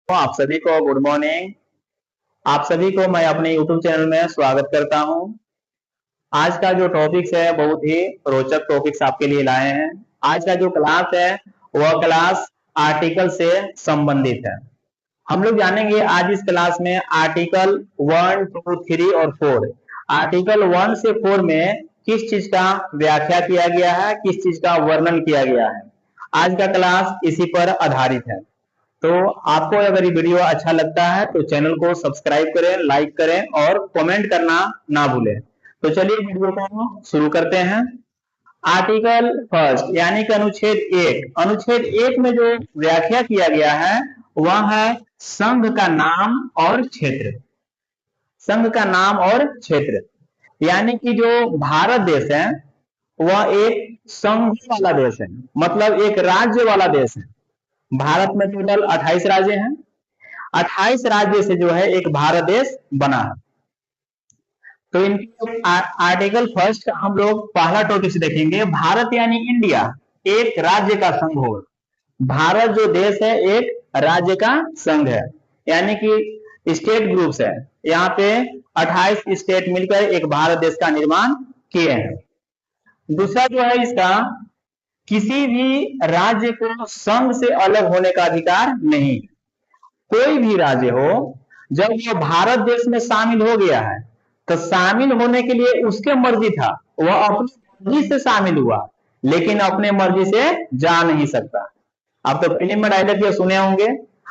तो आप सभी को गुड मॉर्निंग। आप सभी को मैं अपने यूट्यूब चैनल में स्वागत करता हूं। आज का जो टॉपिक्स है बहुत ही रोचक टॉपिक्स आपके लिए लाए हैं। आज का जो क्लास है वह क्लास आर्टिकल से संबंधित है। हम लोग जानेंगे आज इस क्लास में आर्टिकल 1, 2, 3 और 4। आर्टिकल 1 से 4 में किस चीज का व्याख्या किया गया है, किस चीज का वर्णन किया गया है। आज का क्लास इसी पर आधारित है। तो आपको अगर ये वीडियो अच्छा लगता है तो चैनल को सब्सक्राइब करें, लाइक करें और कमेंट करना ना भूलें। तो चलिए वीडियो को शुरू करते हैं। आर्टिकल फर्स्ट यानी कि अनुच्छेद 1 में जो व्याख्या किया गया है वह है संघ का नाम और क्षेत्र। संघ का नाम और क्षेत्र यानी कि जो भारत देश है वह एक संघ वाला देश है, मतलब एक राज्य वाला देश है। भारत में टोटल 28 राज्य हैं। 28 राज्य से जो है एक भारत देश बना है। तो इनके आर्टिकल फर्स्ट का हम लोग पहला टॉपिक से देखेंगे। भारत यानी इंडिया एक राज्य का संघ होगा। भारत जो देश है एक राज्य का संघ है, यानी कि स्टेट ग्रुप्स है। यहाँ पे 28 स्टेट मिलकर एक भारत देश का निर्माण किए हैं। दूसरा जो है इसका, किसी भी राज्य को संघ से अलग होने का अधिकार नहीं। कोई भी राज्य हो, जब वो भारत देश में शामिल हो गया है तो शामिल होने के लिए उसके मर्जी था, वह अपनी मर्जी से शामिल हुआ, लेकिन अपने मर्जी से जा नहीं सकता। आप तो फिल्म में डायलॉग ये सुने होंगे,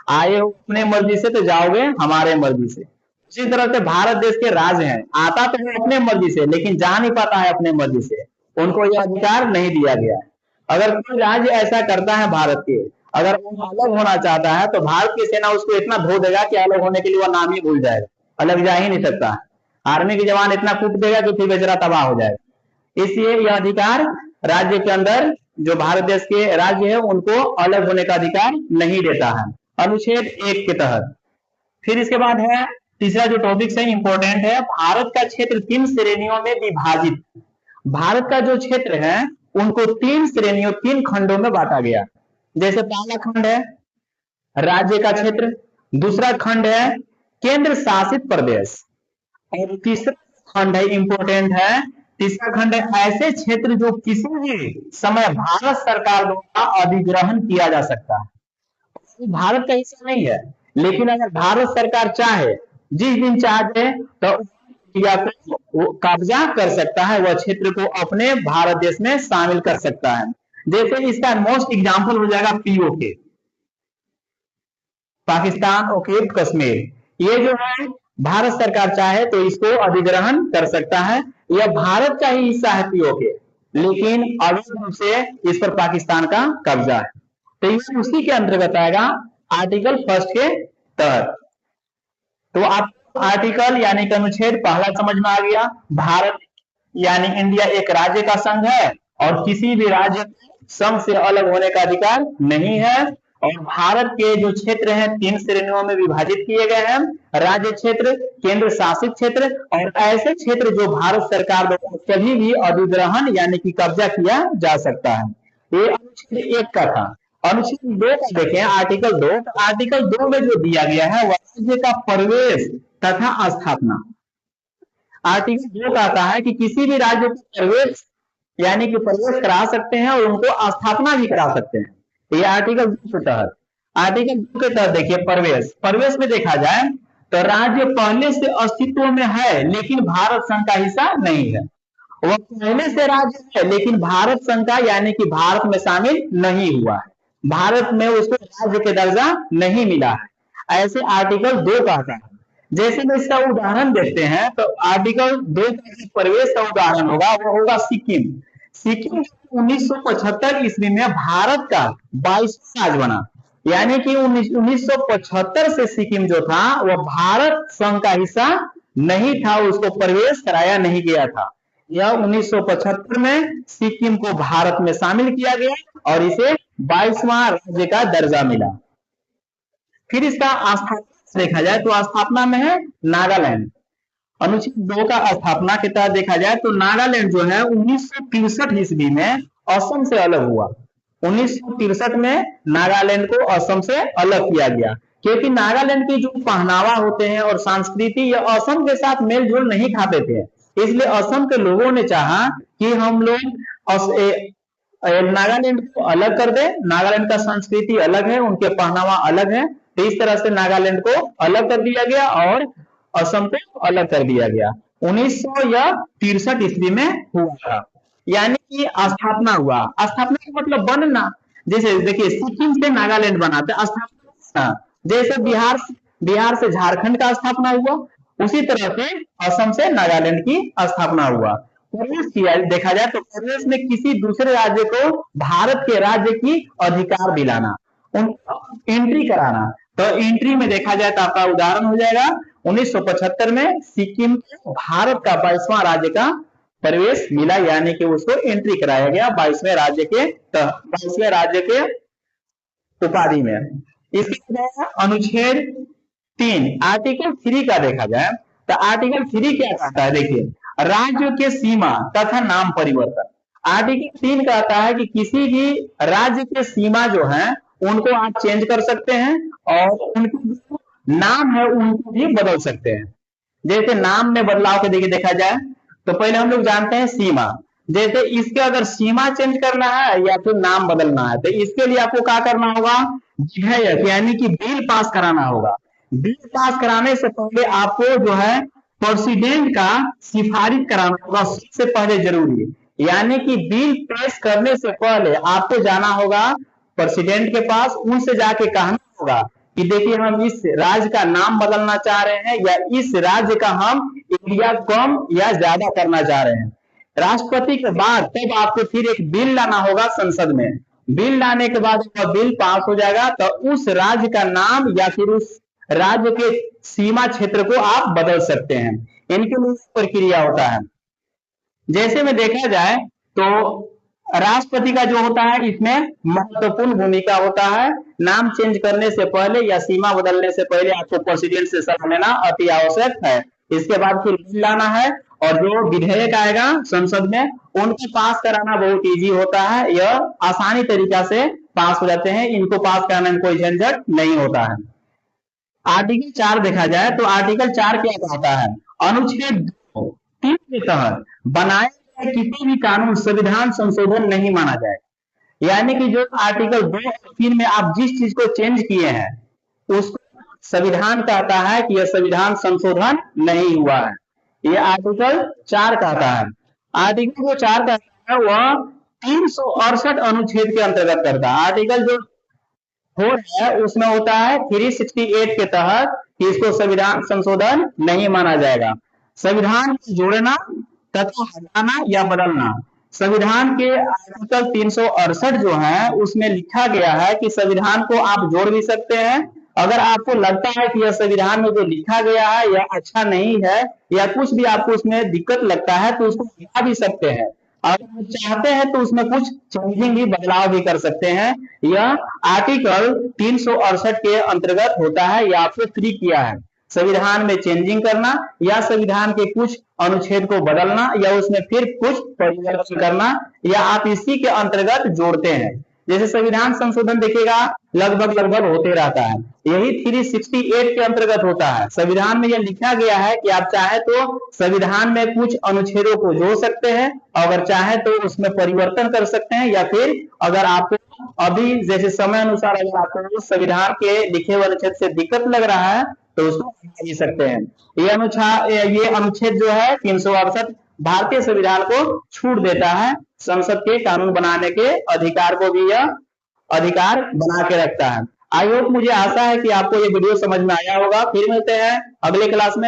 आए हो अपने मर्जी से तो जाओगे हमारे मर्जी से। उसी तरह से भारत देश के राज्य हैं, आता तो है अपने मर्जी से लेकिन जा नहीं पाता है अपने मर्जी से, उनको यह अधिकार नहीं दिया गया है। अगर कोई राज्य ऐसा करता है भारत के, अगर वो अलग होना चाहता है तो भारत की सेना उसको इतना धो देगा कि अलग होने के लिए वह नाम ही भूल जाएगा, अलग जा ही नहीं सकता है। आर्मी के जवान इतना कूट देगा कि फिर बेचारा तबाह हो जाएगा। इसलिए यह अधिकार राज्य के अंदर, जो भारत देश के राज्य है उनको अलग होने का अधिकार नहीं देता है, अनुच्छेद 1 के तहत। फिर इसके बाद है तीसरा जो टॉपिक है इंपॉर्टेंट है, भारत का क्षेत्र 3 श्रेणियों में विभाजित। भारत का जो क्षेत्र है उनको 3 श्रेणियों, 3 खंडों में बांटा गया। जैसे पहला खंड है राज्य का क्षेत्र, दूसरा खंड है केंद्र शासित प्रदेश, और तीसरा खंड है इंपॉर्टेंट है, तीसरा खंड है ऐसे क्षेत्र जो किसी भी समय भारत सरकार द्वारा अधिग्रहण किया जा सकता है। भारत का हिस्सा नहीं है, लेकिन अगर भारत सरकार चाहे, जिस दिन चाहे तो या वो कब्जा कर सकता है, वह क्षेत्र को अपने भारत देश में शामिल कर सकता है। जैसे इसका मोस्ट एग्जांपल हो जाएगा पीओके, पाकिस्तान ओके कश्मीर। ये जो है भारत सरकार चाहे तो इसको अधिग्रहण कर सकता है, यह भारत का ही हिस्सा है पीओके, लेकिन अवैध रूप से इस पर पाकिस्तान का कब्जा है। तो ये उसी के अंतर्गत आएगा आर्टिकल फर्स्ट के तहत। तो आप आर्टिकल यानी कि अनुच्छेद पहला समझ में आ गया। भारत यानी इंडिया एक राज्य का संघ है और किसी भी राज्य को संघ से अलग होने का अधिकार नहीं है। और भारत के जो क्षेत्र हैं 3 श्रेणियों में विभाजित किए गए हैं, राज्य क्षेत्र, केंद्र शासित क्षेत्र और ऐसे क्षेत्र जो भारत सरकार द्वारा कभी भी अधिग्रहण यानी कि कब्जा किया जा सकता है। ये अनुच्छेद 1 का था। अनुच्छेद 2 का देखें, आर्टिकल 2। आर्टिकल 2 में जो दिया गया है वह राज्य का प्रवेश तथा स्थापना। आर्टिकल 2 कहता है कि किसी भी राज्य को प्रवेश यानी कि प्रवेश करा सकते हैं और उनको स्थापना भी करा सकते हैं। ये आर्टिकल 2 के तहत। आर्टिकल 2 के तहत देखिए प्रवेश में देखा जाए तो राज्य पहले से अस्तित्व में है लेकिन भारत संघ का हिस्सा नहीं है। वह पहले से राज्य है लेकिन भारत संघ का यानी कि भारत में शामिल नहीं हुआ है, भारत में उसको राज्य के दर्जा नहीं मिला है। ऐसे आर्टिकल 2 कहता है। जैसे में इसका उदाहरण देखते हैं तो आर्टिकल 2 का प्रवेश का उदाहरण होगा वो होगा सिक्किम। सिक्किम 1975 ईस्वी में भारत का 22वां राज्य बना, यानी कि 1975 से सिक्किम जो था वह भारत संघ का हिस्सा नहीं था, उसको प्रवेश कराया नहीं गया था। यह 1975 में सिक्किम को भारत में शामिल किया गया और इसे 22वां राज्य का दर्जा मिला। फिर इसका स्थापना देखा जाए तो स्थापना में है नागालैंड। अनुच्छेद 2 का स्थापना के तहत देखा जाए तो नागालैंड जो है 1963 ईस्वी में असम से अलग हुआ। 1963 में नागालैंड को असम से अलग किया गया। क्योंकि नागालैंड की जो पहनावा होते हैं और संस्कृति ये असम के साथ मेल जोल नहीं खाते थे, इसलिए असम के लोगों ने चाहा कि हम लोग नागालैंड को अलग कर दे। नागालैंड का संस्कृति अलग है, उनके पहनावा अलग है, तो इस तरह से नागालैंड को अलग कर दिया गया और असम को अलग कर दिया गया। 1900 या 63 ईस्वी में हुआ था, यानी कि स्थापना हुआ। स्थापना का मतलब बनना, जैसे देखिए सिक्किम से नागालैंड बना था, स्थापना जैसे बिहार से झारखंड का स्थापना हुआ, उसी तरह से असम से नागालैंड की स्थापना हुआ। प्रवेश किया देखा जाए तो प्रवेश में किसी दूसरे राज्य को भारत के राज्य की अधिकार दिलाना, उनको एंट्री कराना। तो एंट्री में देखा जाए तो आपका उदाहरण हो जाएगा 1975 में सिक्किम को भारत का 22वां राज्य का प्रवेश मिला, यानी कि उसको एंट्री कराया गया 22वें राज्य के उपाधि में। इसके बाद अनुच्छेद 3 आर्टिकल 3 का देखा जाए तो आर्टिकल 3 क्या कहता है, देखिए राज्य के सीमा तथा नाम परिवर्तन। आर्टिकल 3 कहता है कि किसी भी राज्य के सीमा जो है उनको आप चेंज कर सकते हैं और उनके जो नाम है उनको भी बदल सकते हैं। जैसे नाम में बदलाव के देखिए देखा जाए तो पहले हम लोग जानते हैं सीमा, जैसे इसके अगर सीमा चेंज करना है या फिर नाम बदलना है तो इसके लिए आपको क्या करना होगा, विधेयक यानी कि बिल पास कराना होगा। बिल पास कराने से पहले आपको जो है प्रेसिडेंट का सिफारिश कराना होगा, सबसे पहले जरूरी, यानी कि बिल पेश करने से पहले आपको जाना होगा प्रेसिडेंट के पास, उनसे जाके कहना होगा कि देखिए हम इस राज्य का नाम बदलना चाह रहे हैं या इस राज्य का हम एरिया कम या ज्यादा करना चाह रहे हैं। राष्ट्रपति के बाद तब आपको फिर एक बिल लाना होगा संसद में। बिल लाने के बाद वह बिल पास हो जाएगा तो उस राज्य का नाम या फिर उस राज्य के सीमा क्षेत्र को आप बदल सकते हैं। इनके लिए प्रक्रिया होता है। जैसे में देखा जाए तो राष्ट्रपति का जो होता है इसमें महत्वपूर्ण भूमिका होता है। नाम चेंज करने से पहले या सीमा बदलने से पहले आपको प्रेसिडेंट से सलाह लेना अति आवश्यक है। इसके बाद फिर बिल लाना है और जो विधेयक आएगा संसद में उनको पास कराना बहुत इजी होता है, यह आसानी तरीका से पास हो जाते हैं, इनको पास कराने में कोई झंझट नहीं होता है। आर्टिकल 4 देखा जाए तो आर्टिकल 4 क्या कहता है, अनुच्छेद 3 के तहत बनाए गए किसी भी कानून संविधान संशोधन नहीं माना जाएगा। यानी कि जो आर्टिकल 2 और 3 में आप जिस चीज को चेंज किए हैं उसको संविधान कहता है कि यह संविधान संशोधन नहीं हुआ है। ये आर्टिकल 4 कहता है। आर्टिकल जो 4 कहता है वह 368 अनुच्छेद के अंतर्गत करता है। आर्टिकल जो 4 है उसमें होता है 368 के तहत कि इसको संविधान संशोधन नहीं माना जाएगा। संविधान को जोड़ना तथा हटाना या बदलना, संविधान के आर्टिकल 368 जो है उसमें लिखा गया है कि संविधान को आप जोड़ भी सकते हैं। अगर आपको लगता है कि यह संविधान में जो लिखा गया है यह अच्छा नहीं है या कुछ भी आपको उसमें दिक्कत लगता है तो उसको हटा भी सकते हैं। अगर आप चाहते हैं तो उसमें कुछ चेंजिंग भी बदलाव भी कर सकते हैं। यह आर्टिकल 368 के अंतर्गत होता है, यह आपको फ्री किया है। संविधान में चेंजिंग करना या संविधान के कुछ अनुच्छेद को बदलना या उसमें फिर कुछ परिवर्तन करना या आप इसी के अंतर्गत जोड़ते हैं। जैसे संविधान संशोधन देखिएगा लगभग होते रहता है, यही 368 के अंतर्गत होता है। संविधान में यह लिखा गया है कि आप चाहे तो संविधान में कुछ अनुच्छेदों को जोड़ सकते हैं, अगर चाहे तो उसमें परिवर्तन कर सकते हैं या फिर अगर आपको अभी जैसे समय अनुसार अगर आपको संविधान के लिखे हुए अनुच्छेद से दिक्कत लग रहा है तो उसको हटा भी सकते हैं। ये अनुच्छेद जो है 368 भारतीय संविधान को छूट देता है, संसद के कानून बनाने के अधिकार को भी यह अधिकार बना के रखता है। आई होप, मुझे आशा है कि आपको ये वीडियो समझ में आया होगा। फिर मिलते हैं अगले क्लास में।